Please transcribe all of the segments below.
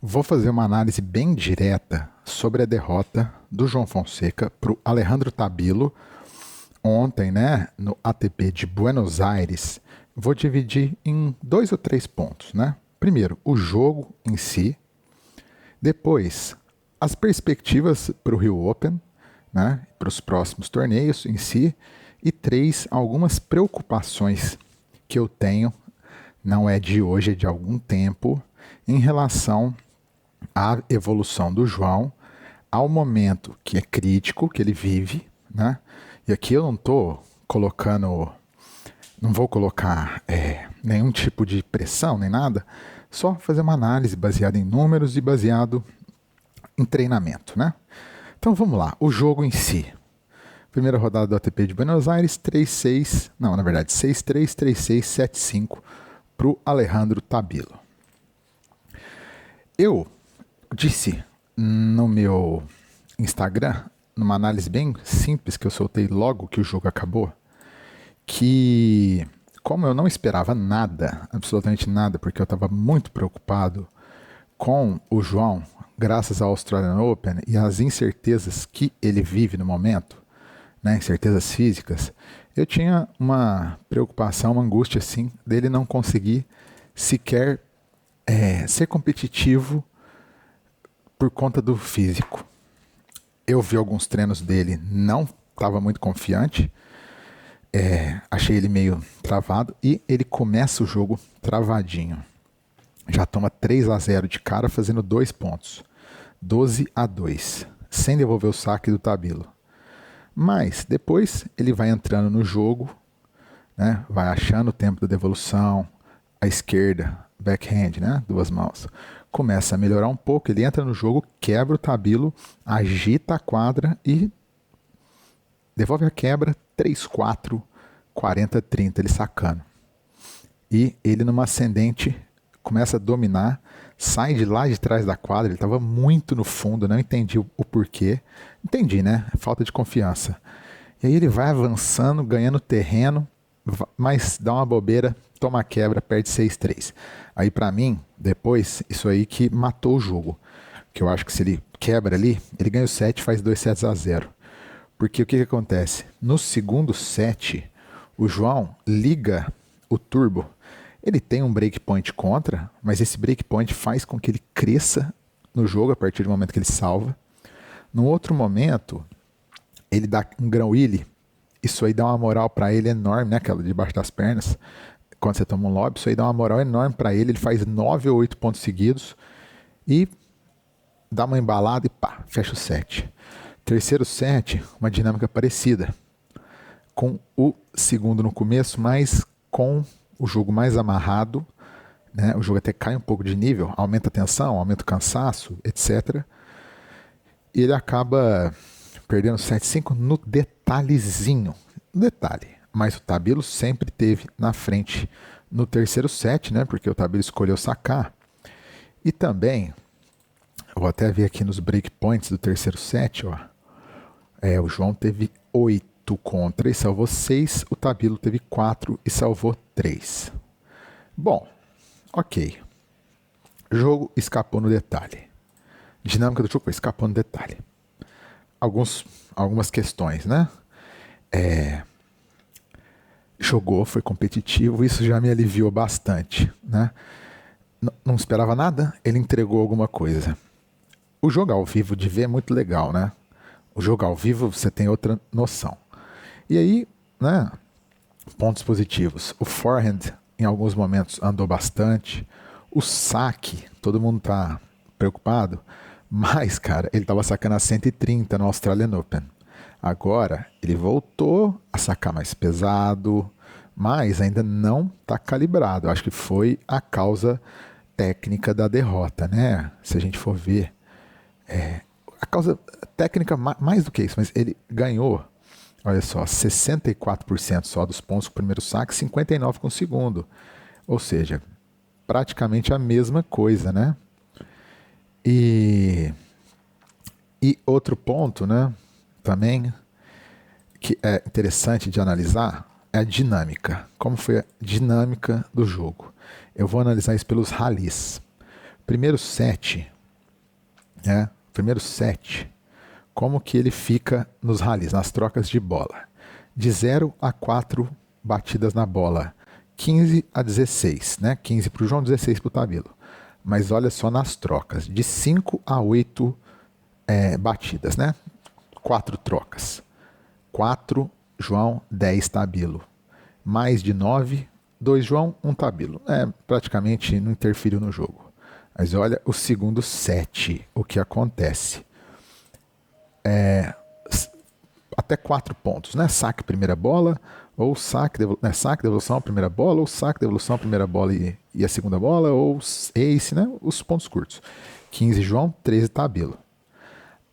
Vou fazer uma análise bem direta sobre a derrota do João Fonseca para o Alejandro Tabilo ontem, né, no ATP de Buenos Aires. Vou dividir em 2 ou 3 pontos, né? Primeiro, o jogo em si. Depois, as perspectivas para o Rio Open, né, para os próximos torneios em si. E 3, algumas preocupações que eu tenho, não é de hoje, é de algum tempo, em relação à evolução do João, ao momento que é crítico que ele vive, né? E aqui eu não estou colocando, não vou colocar nenhum tipo de pressão nem nada, só fazer uma análise baseada em números e baseado em treinamento, né? Então vamos lá, o jogo em si. Primeira rodada do ATP de Buenos Aires, 3-6, não, na verdade 6-3, 3-6, 7-5 para o Alejandro Tabilo. Eu disse no meu Instagram, numa análise bem simples que eu soltei logo que o jogo acabou, que como eu não esperava nada, absolutamente nada, porque eu estava muito preocupado com o João, graças ao Australian Open e às incertezas que ele vive no momento, né, incertezas físicas, eu tinha uma preocupação, uma angústia assim, dele não conseguir sequer ser competitivo por conta do físico. Eu vi alguns treinos dele, não estava muito confiante, achei ele meio travado e ele começa o jogo travadinho. Já toma 3-0 de cara, fazendo 2 pontos. 12-2, sem devolver o saque do Tabilo. Mas depois ele vai entrando no jogo, né? Vai achando o tempo da devolução, a esquerda, backhand, né? 2 mãos. Começa a melhorar um pouco, ele entra no jogo, quebra o Tabilo, agita a quadra e devolve a quebra, 3-4, 40-30, ele sacando. E ele numa ascendente começa a dominar, sai de lá de trás da quadra, ele estava muito no fundo, não entendi o porquê. Entendi, né? Falta de confiança. E aí ele vai avançando, ganhando terreno, mas dá uma bobeira, toma a quebra, perde 6-3. Aí para mim, depois, isso aí que matou o jogo. Que eu acho que se ele quebra ali, ele ganha o set, faz 2-0. Porque o que acontece? No segundo set, o João liga o turbo. Ele tem um breakpoint contra, mas esse breakpoint faz com que ele cresça no jogo a partir do momento que ele salva. No outro momento, ele dá um ground wheel. Isso aí dá uma moral para ele enorme, né? Aquela debaixo das pernas. Quando você toma um lob, isso aí dá uma moral enorme para ele. Ele faz 9 ou 8 pontos seguidos e dá uma embalada e pá, fecha o set. Terceiro set, uma dinâmica parecida. Com o segundo no começo, mas com o jogo mais amarrado, né? O jogo até cai um pouco de nível, aumenta a tensão, aumenta o cansaço, etc. E ele acaba perdendo 7-5 no detalhezinho. No detalhe. Mas o Tabilo sempre teve na frente no terceiro set, né? Porque o Tabilo escolheu sacar. E também, eu vou até ver aqui nos breakpoints do terceiro set, ó. O João teve 8 contra e salvou 6. O Tabilo teve 4 e salvou 3. Bom, ok. Jogo escapou no detalhe. Dinâmica do jogo escapou no detalhe. Algumas questões, né? Jogou, foi competitivo, isso já me aliviou bastante, né? Não esperava nada, ele entregou alguma coisa. O jogo ao vivo de ver é muito legal, né? O jogo ao vivo você tem outra noção. E aí, né? Pontos positivos. O forehand, em alguns momentos, andou bastante. O saque, todo mundo tá preocupado. Mas, cara, ele tava sacando a 130 no Australian Open. Agora, ele voltou a sacar mais pesado, mas ainda não está calibrado. Acho que foi a causa técnica da derrota, né? Se a gente for ver, a causa técnica mais do que isso, mas ele ganhou, olha só, 64% só dos pontos com o primeiro saque, 59% com o segundo. Ou seja, praticamente a mesma coisa, né? E outro ponto, né? Também que é interessante de analisar é a dinâmica. Como foi a dinâmica do jogo? Eu vou analisar isso pelos rallies. primeiro set, né? Primeiro set, como que ele fica nos rallies, nas trocas de bola. De 0 a 4 batidas na bola, 15 a 16, né? 15 para o João, 16 para o Tabilo. Mas olha só nas trocas, de 5 a 8 batidas, né? 4 trocas. 4 João, 10 Tabilo. Mais de 9, 2 João, 1 Tabilo. Praticamente não interferiu no jogo. Mas olha o segundo set, o que acontece. Até 4 pontos, né? Saque, primeira bola, ou saque, saque, devolução, primeira bola, ou saque, devolução, primeira bola e a segunda bola, ou ace, né? Os pontos curtos. 15 João, 13 Tabilo.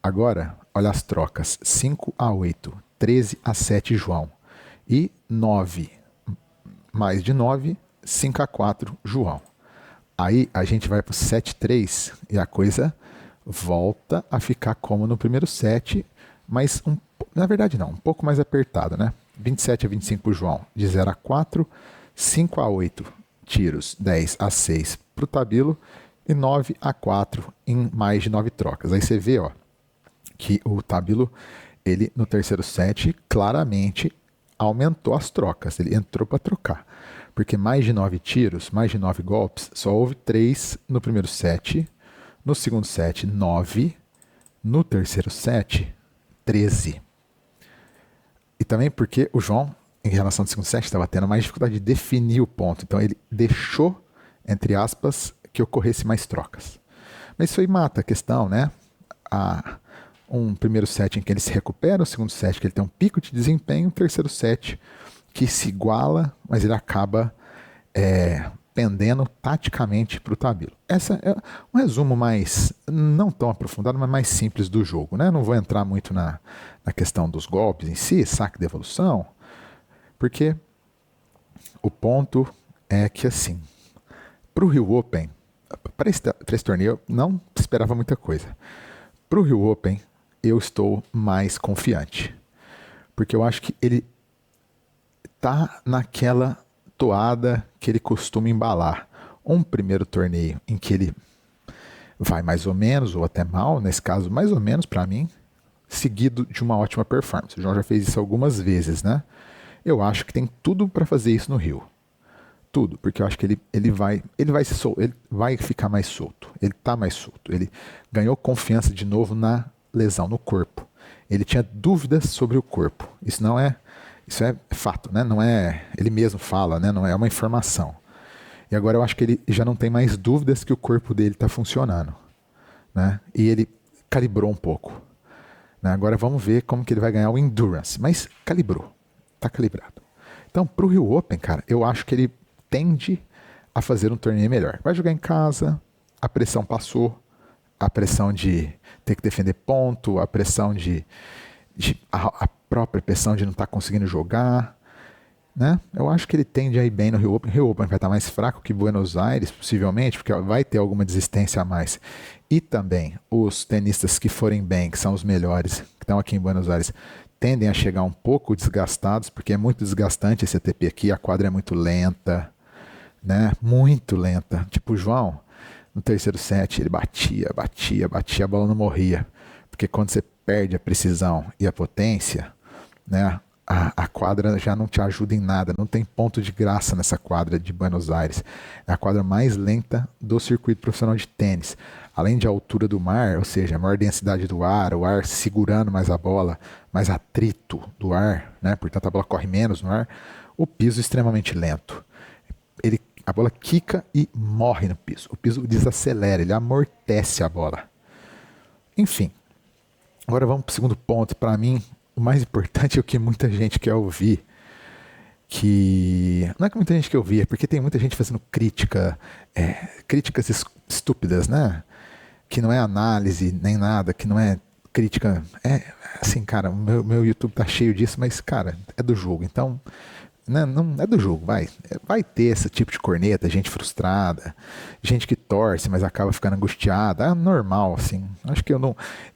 Agora, olha as trocas. 5 a 8, 13 a 7 João. E 9, mais de 9, 5 a 4 João. Aí a gente vai para o 7-3 e a coisa volta a ficar como no primeiro set, mas na verdade não, um pouco mais apertado, né? 27 a 25 para o João, de 0 a 4, 5 a 8 tiros, 10 a 6 para o Tabilo e 9 a 4 em mais de 9 trocas. Aí você vê, ó, que o Tabilo, ele no terceiro set claramente aumentou as trocas, ele entrou para trocar. Porque mais de 9 tiros, mais de 9 golpes, só houve 3 no primeiro set, no segundo set 9, no terceiro set 13. E também porque o João, em relação ao segundo set, estava tendo mais dificuldade de definir o ponto. Então ele deixou, entre aspas, que ocorresse mais trocas. Mas isso aí mata a questão, né? Um primeiro set em que ele se recupera, o segundo set que ele tem um pico de desempenho, o terceiro set que se iguala, mas ele acaba pendendo taticamente para o Tabilo. Essa é um resumo mais, não tão aprofundado, mas mais simples do jogo, né? Não vou entrar muito na questão dos golpes em si, saque de evolução, porque o ponto é que, assim, para o Rio Open, para esse torneio, eu não esperava muita coisa. Para o Rio Open, eu estou mais confiante, porque eu acho que ele tá naquela toada que ele costuma embalar. Um primeiro torneio em que ele vai mais ou menos, ou até mal, nesse caso mais ou menos para mim, seguido de uma ótima performance. O João já fez isso algumas vezes, né? Eu acho que tem tudo para fazer isso no Rio. Tudo, porque eu acho que ele vai ficar mais solto. Ele tá mais solto. Ele ganhou confiança de novo na lesão, no corpo. Ele tinha dúvidas sobre o corpo. Isso é fato, né? Não é, ele mesmo fala, né? Não é uma informação. E agora eu acho que ele já não tem mais dúvidas que o corpo dele está funcionando, né? E ele calibrou um pouco, né? Agora vamos ver como que ele vai ganhar o Endurance. Mas calibrou, está calibrado. Então, para o Rio Open, cara, eu acho que ele tende a fazer um torneio melhor. Vai jogar em casa, a pressão passou, a pressão de ter que defender ponto, a pressão a própria pressão de não estar conseguindo jogar, né? Eu acho que ele tende a ir bem no Rio Open. O Rio Open vai estar mais fraco que Buenos Aires, possivelmente, porque vai ter alguma desistência a mais. E também os tenistas que forem bem, que são os melhores, que estão aqui em Buenos Aires, tendem a chegar um pouco desgastados, porque é muito desgastante esse ATP aqui, a quadra é muito lenta, né? Muito lenta. Tipo o João, no terceiro set, ele batia, a bola não morria. Porque quando você perde a precisão e a potência, né, a quadra já não te ajuda em nada, não tem ponto de graça nessa quadra de Buenos Aires. É a quadra mais lenta do circuito profissional de tênis. Além de altura do mar, ou seja, a maior densidade do ar, o ar segurando mais a bola, mais atrito do ar, né, portanto a bola corre menos no ar, o piso é extremamente lento. A bola quica e morre no piso. O piso desacelera, ele amortece a bola. Enfim, agora vamos para o segundo ponto. Para mim, o mais importante é o que muita gente quer ouvir. Que não é que muita gente quer ouvir, é porque tem muita gente fazendo críticas estúpidas, né? Que não é análise nem nada, que não é crítica. Assim, cara, o meu YouTube tá cheio disso, mas, cara, é do jogo. Então, não é do jogo, vai ter esse tipo de corneta, gente frustrada, gente que torce, mas acaba ficando angustiada, é normal, assim, acho que eu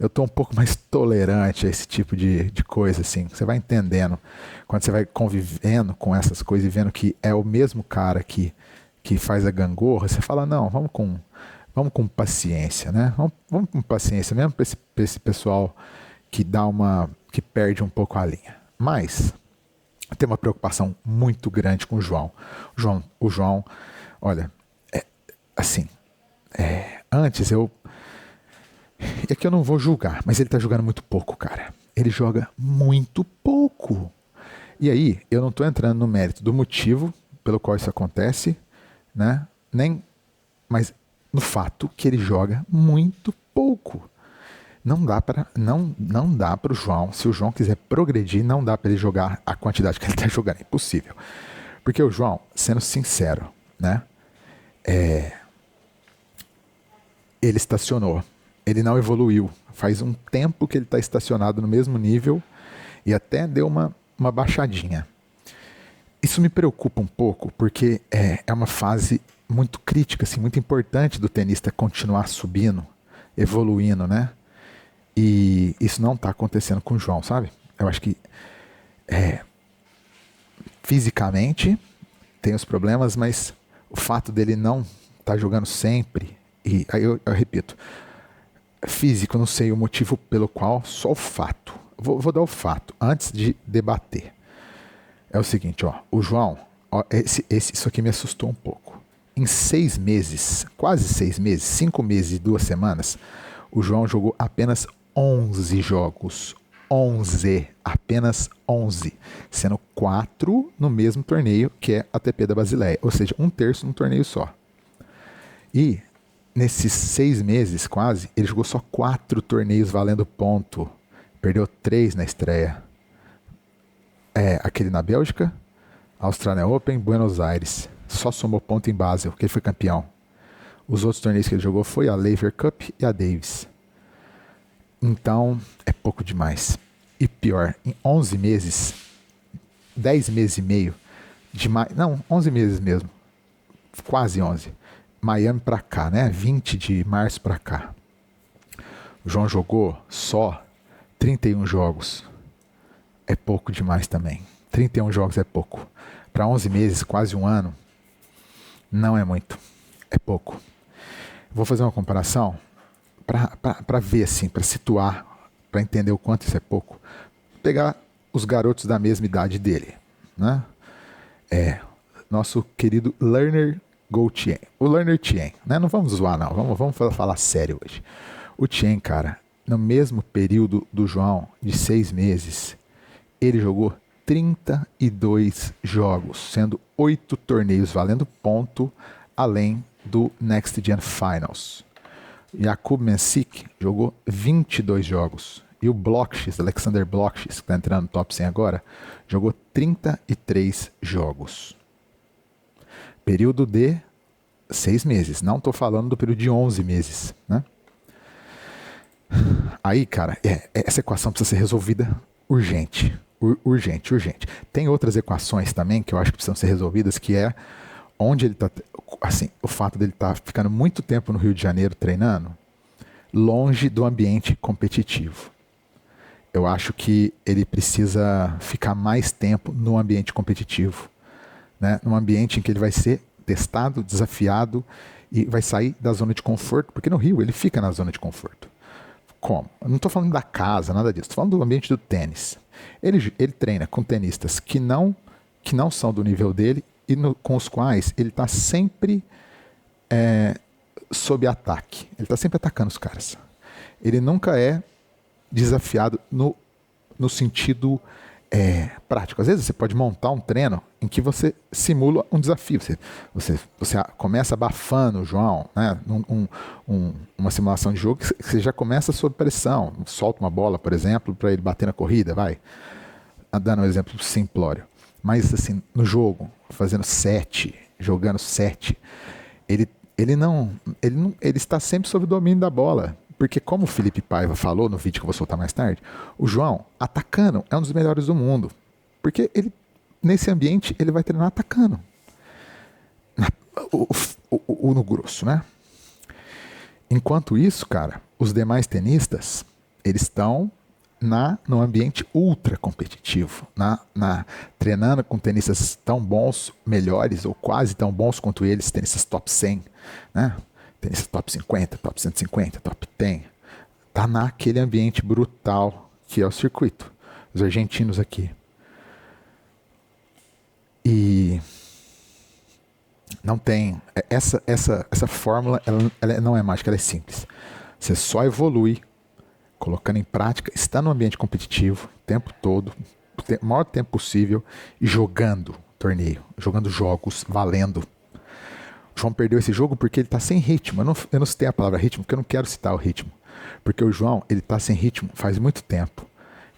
tô um pouco mais tolerante a esse tipo de coisa, assim, você vai entendendo, quando você vai convivendo com essas coisas e vendo que é o mesmo cara que faz a gangorra, você fala, não, vamos vamos com paciência, né? Vamos com paciência mesmo para esse pessoal que perde um pouco a linha. Mas tem uma preocupação muito grande com o João. O João, olha, assim, antes é que eu não vou julgar, mas ele tá jogando muito pouco, cara. Ele joga muito pouco. E aí, eu não tô entrando no mérito do motivo pelo qual isso acontece, né? Mas no fato que ele joga muito pouco. Não dá para o João, se o João quiser progredir, não dá para ele jogar a quantidade que ele está jogando, é impossível. Porque o João, sendo sincero, né, ele estacionou, ele não evoluiu. Faz um tempo que ele está estacionado no mesmo nível e até deu uma baixadinha. Isso me preocupa um pouco, porque é uma fase muito crítica, assim, muito importante do tenista continuar subindo, evoluindo, né? E isso não está acontecendo com o João, sabe? Eu acho que fisicamente tem os problemas, mas o fato dele não estar jogando sempre, e aí eu repito, físico, não sei o motivo pelo qual, só o fato. Vou dar o fato, antes de debater. É o seguinte, ó, o João, ó, isso aqui me assustou um pouco. Em 6 meses, quase 6 meses, 5 meses e 2 semanas, o João jogou apenas 11 jogos. 11, apenas 11, sendo 4 no mesmo torneio que é a ATP da Basileia, ou seja, 1/3 num torneio só. E nesses 6 meses quase, ele jogou só 4 torneios valendo ponto, perdeu 3 na estreia. Aquele na Bélgica, Australian Open, Buenos Aires, só somou ponto em Basel, que ele foi campeão. Os outros torneios que ele jogou foi a Laver Cup e a Davis. Então, é pouco demais. E pior, em 11 meses, 10 meses e meio, não, 11 meses mesmo, quase 11, Miami pra cá, né? 20 de março pra cá. O João jogou só 31 jogos. É pouco demais também. 31 jogos é pouco. Para 11 meses, quase um ano, não é muito. É pouco. Vou fazer uma comparação para ver, assim, para situar, para entender o quanto isso é pouco. Pegar os garotos da mesma idade dele, né? Nosso querido Lerner Gauthier. O Lerner Tien, né? Não vamos zoar, não. Vamos falar sério hoje. O Tien, cara, no mesmo período do João, de 6 meses, ele jogou 32 jogos, sendo 8 torneios valendo ponto, além do Next Gen Finals. Jakub Mensik jogou 22 jogos. E o Blockx, Alexander Blockx, que está entrando no top 100 agora, jogou 33 jogos. Período de 6 meses. Não estou falando do período de 11 meses, né? Aí, cara, essa equação precisa ser resolvida urgente. Urgente. Tem outras equações também que eu acho que precisam ser resolvidas, que é onde ele está, assim, o fato dele estar ficando muito tempo no Rio de Janeiro treinando, longe do ambiente competitivo. Eu acho que ele precisa ficar mais tempo no ambiente competitivo, né? Num ambiente em que ele vai ser testado, desafiado e vai sair da zona de conforto, porque no Rio ele fica na zona de conforto. Como? Eu não estou falando da casa, nada disso. Estou falando do ambiente do tênis. Ele treina com tenistas que não são do nível dele e com os quais ele está sempre sob ataque. Ele está sempre atacando os caras. Ele nunca é desafiado no sentido prático. Às vezes você pode montar um treino em que você simula um desafio. Você começa abafando o João, né? Uma simulação de jogo que você já começa sob pressão. Solta uma bola, por exemplo, para ele bater na corrida, vai. Dando um exemplo simplório. Mas assim, no jogo, fazendo 7, jogando 7, ele está sempre sob o domínio da bola. Porque como o Felipe Paiva falou no vídeo que eu vou soltar mais tarde, o João, atacando, é um dos melhores do mundo. Porque nesse ambiente ele vai treinar atacando. No grosso, né? Enquanto isso, cara, os demais tenistas, eles estão no ambiente ultra competitivo, treinando com tenistas tão bons, melhores ou quase tão bons quanto eles, tenistas top 100, né? Tenista top 50, top 150, top 10. Tá naquele ambiente brutal que é o circuito. Os argentinos aqui. E não tem. Essa fórmula, ela não é mágica, ela é simples. Você só evolui colocando em prática, está no ambiente competitivo o tempo todo, o maior tempo possível, e jogando torneio, jogando jogos, valendo. O João perdeu esse jogo porque ele está sem ritmo. Eu não citei a palavra ritmo porque eu não quero citar o ritmo. Porque o João, ele está sem ritmo faz muito tempo.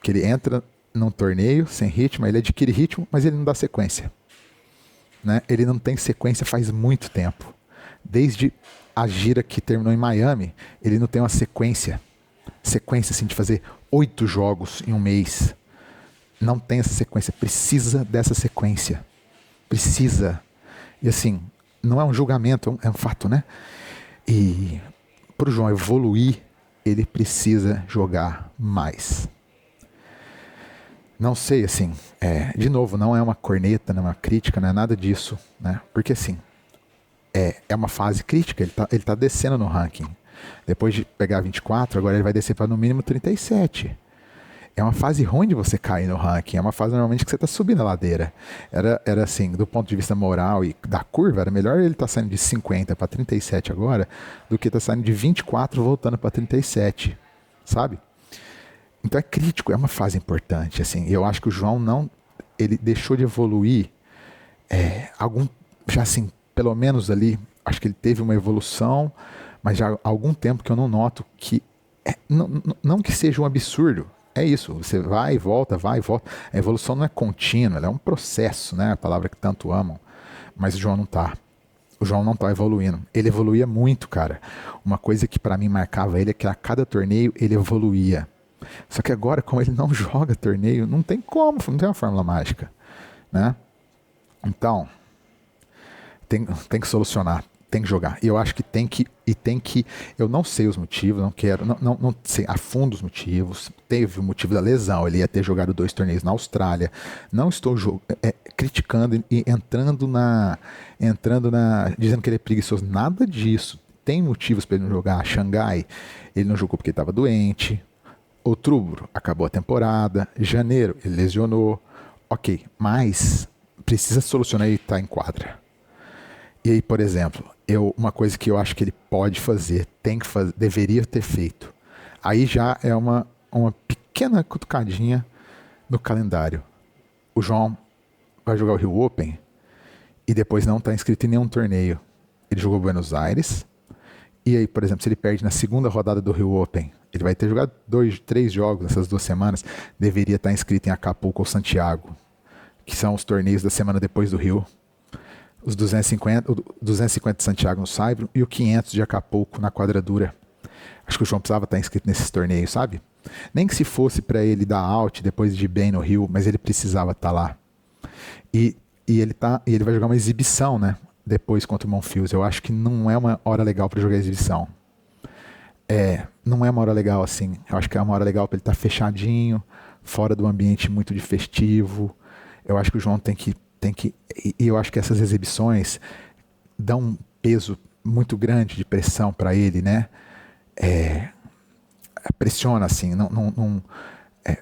Que ele entra num torneio sem ritmo, ele adquire ritmo, mas ele não dá sequência. Né? Ele não tem sequência faz muito tempo. Desde a gira que terminou em Miami, ele não tem uma sequência. Sequência assim de fazer 8 jogos em um mês. Não tem essa sequência. Precisa dessa sequência. Precisa. E assim, não é um julgamento, é um fato, né? E para o João evoluir, ele precisa jogar mais. Não sei, assim, de novo, não é uma corneta, não é uma crítica, não é nada disso, né? Porque assim, é uma fase crítica, ele tá descendo no ranking. Depois de pegar 24, agora ele vai descer para no mínimo 37. É uma fase ruim de você cair no ranking, é uma fase normalmente que você está subindo a ladeira. Era assim, do ponto de vista moral e da curva, era melhor ele estar saindo de 50 para 37 agora, do que estar saindo de 24 voltando para 37, sabe? Então é crítico, é uma fase importante, assim. Eu acho que o João ele deixou de evoluir já assim, pelo menos ali, acho que ele teve uma evolução, mas já há algum tempo que eu não noto que, não que seja um absurdo, é isso, você vai e volta, a evolução não é contínua, ela é um processo, né, a palavra que tanto amam, mas o João não tá evoluindo, ele evoluía muito, cara, uma coisa que para mim marcava ele é que a cada torneio ele evoluía, só que agora, como ele não joga torneio, não tem como, não tem uma fórmula mágica, né, então tem que solucionar, tem que jogar. E eu acho que tem que. Eu não sei os motivos, não quero. Não sei a fundo os motivos. Teve o motivo da lesão, ele ia ter jogado 2 torneios na Austrália. Não estou criticando e entrando na. Dizendo que ele é preguiçoso. Nada disso. Tem motivos para ele não jogar. Xangai, ele não jogou porque estava doente. Outubro, acabou a temporada. Janeiro, ele lesionou. Ok, mas precisa solucionar e estar em quadra. E aí, por exemplo, uma coisa que eu acho que ele pode fazer, tem que fazer, deveria ter feito. Aí já é uma pequena cutucadinha no calendário. O João vai jogar o Rio Open e depois não está inscrito em nenhum torneio. Ele jogou Buenos Aires. E aí, por exemplo, se ele perde na segunda rodada do Rio Open, ele vai ter jogado 3 jogos nessas 2 semanas, deveria estar inscrito em Acapulco ou Santiago, que são os torneios da semana depois do Rio. Os 250 de Santiago no Saibro e o 500 de Acapulco na quadradura. Acho que o João precisava estar inscrito nesses torneios, sabe? Nem que se fosse para ele dar out depois de ir bem no Rio, mas ele precisava estar lá. E ele vai jogar uma exibição, né? Depois contra o Monfils. Eu acho que não é uma hora legal para jogar exibição. Não é uma hora legal assim. Eu acho que é uma hora legal para ele estar fechadinho, fora do ambiente muito de festivo. Eu acho que o João tem que. E eu acho que essas exibições dão um peso muito grande de pressão para ele, né? Pressiona, assim,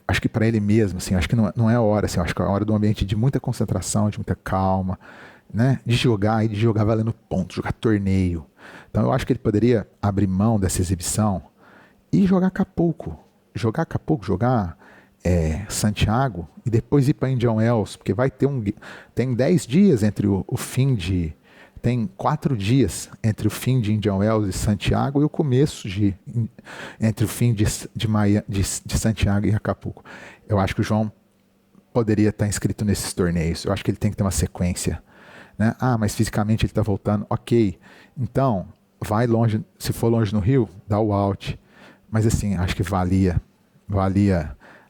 acho que para ele mesmo, assim, acho que não é a hora, assim, acho que é a hora de um ambiente de muita concentração, de muita calma, né? De jogar valendo ponto, jogar torneio. Então eu acho que ele poderia abrir mão dessa exibição e jogar Acapulco, jogar Santiago e depois ir para Indian Wells, porque tem 10 dias entre o fim de... Tem 4 dias entre o fim de Indian Wells e Santiago e o começo entre o fim de Santiago e Acapulco. Eu acho que o João poderia estar inscrito nesses torneios. Eu acho que ele tem que ter uma sequência, né? Mas fisicamente ele está voltando. Ok, então vai longe. Se for longe no Rio, dá o out. Mas assim, acho que valia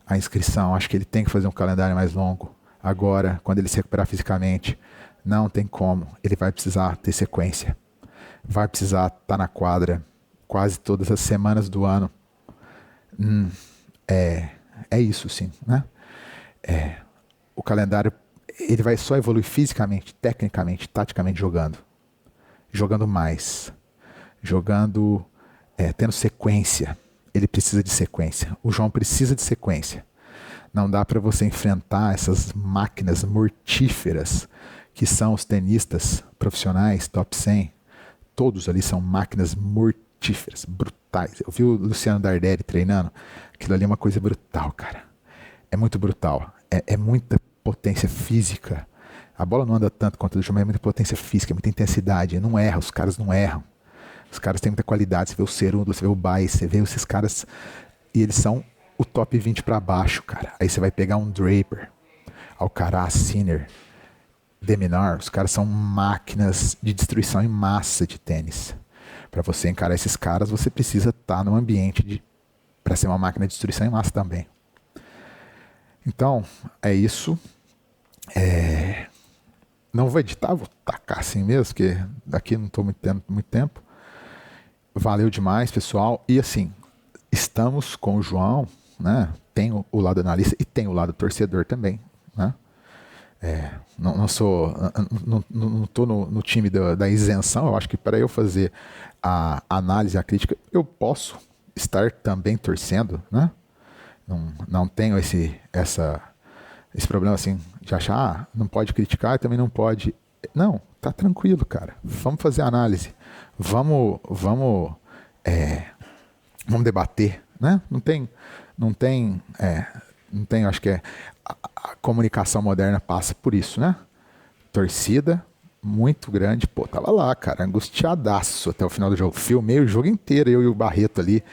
a inscrição. Acho que ele tem que fazer um calendário mais longo. Agora, quando ele se recuperar fisicamente, não tem como. Ele vai precisar ter sequência. Vai precisar estar na quadra quase todas as semanas do ano. É isso, sim, né? O calendário, ele vai só evoluir fisicamente, tecnicamente, taticamente jogando mais. jogando, tendo sequência. Ele precisa de sequência. O João precisa de sequência. Não dá para você enfrentar essas máquinas mortíferas que são os tenistas profissionais, top 100. Todos ali são máquinas mortíferas, brutais. Eu vi o Luciano Darderi treinando. Aquilo ali é uma coisa brutal, cara. É muito brutal. É muita potência física. A bola não anda tanto quanto a do João, mas é muita potência física, muita intensidade. Não erra, os caras não erram. Os caras têm muita qualidade. Você vê o Cerudo, você vê o Baez, você vê esses caras. E eles são o top 20 para baixo, cara. Aí você vai pegar um Draper, Alcaraz, Sinner, Deminar. Os caras são máquinas de destruição em massa de tênis. Para você encarar esses caras, você precisa estar num ambiente para ser uma máquina de destruição em massa também. Então, é isso. Não vou editar, vou tacar assim mesmo, porque daqui não estou tendo muito tempo. Valeu demais, pessoal. E assim, estamos com o João, né? Tem o lado analista e tem o lado torcedor também, né? Não estou no time da isenção. Eu acho que para eu fazer a análise, a crítica, eu posso estar também torcendo, né? Não tenho esse problema assim de achar, não pode criticar e também não pode. Não, tá tranquilo, cara. Vamos fazer a análise. Vamos debater, né? Não tem, acho que a comunicação moderna passa por isso, né? Torcida muito grande, pô, tava lá, cara, angustiadaço até o final do jogo. Filmei o jogo inteiro, eu e o Barreto ali,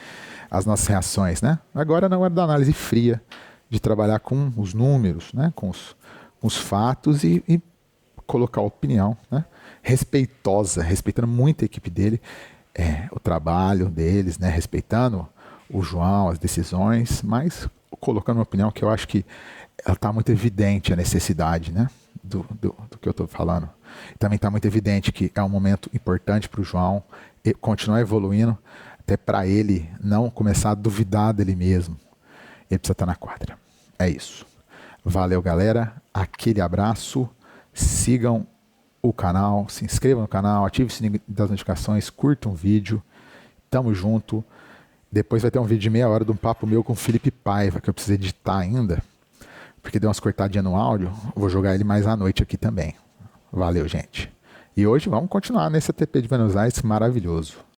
as nossas reações, né? Agora na hora da análise fria, de trabalhar com os números, né? Com os fatos e colocar a opinião, né? Respeitosa, respeitando muito a equipe dele, o trabalho deles, né? Respeitando o João, as decisões, mas colocando uma opinião que eu acho que ela está muito evidente a necessidade, né? Do que eu estou falando. E também está muito evidente que é um momento importante para o João continuar evoluindo, até para ele não começar a duvidar dele mesmo. Ele precisa estar na quadra. É isso. Valeu, galera. Aquele abraço. Sigam o canal, se inscrevam no canal, ative o sininho das notificações, curtam o vídeo. Tamo junto. Depois vai ter um vídeo de meia hora de um papo meu com o Felipe Paiva, que eu preciso editar ainda, porque deu umas cortadinhas no áudio. Vou jogar ele mais à noite aqui também. Valeu, gente. E hoje vamos continuar nesse ATP de Buenos Aires maravilhoso.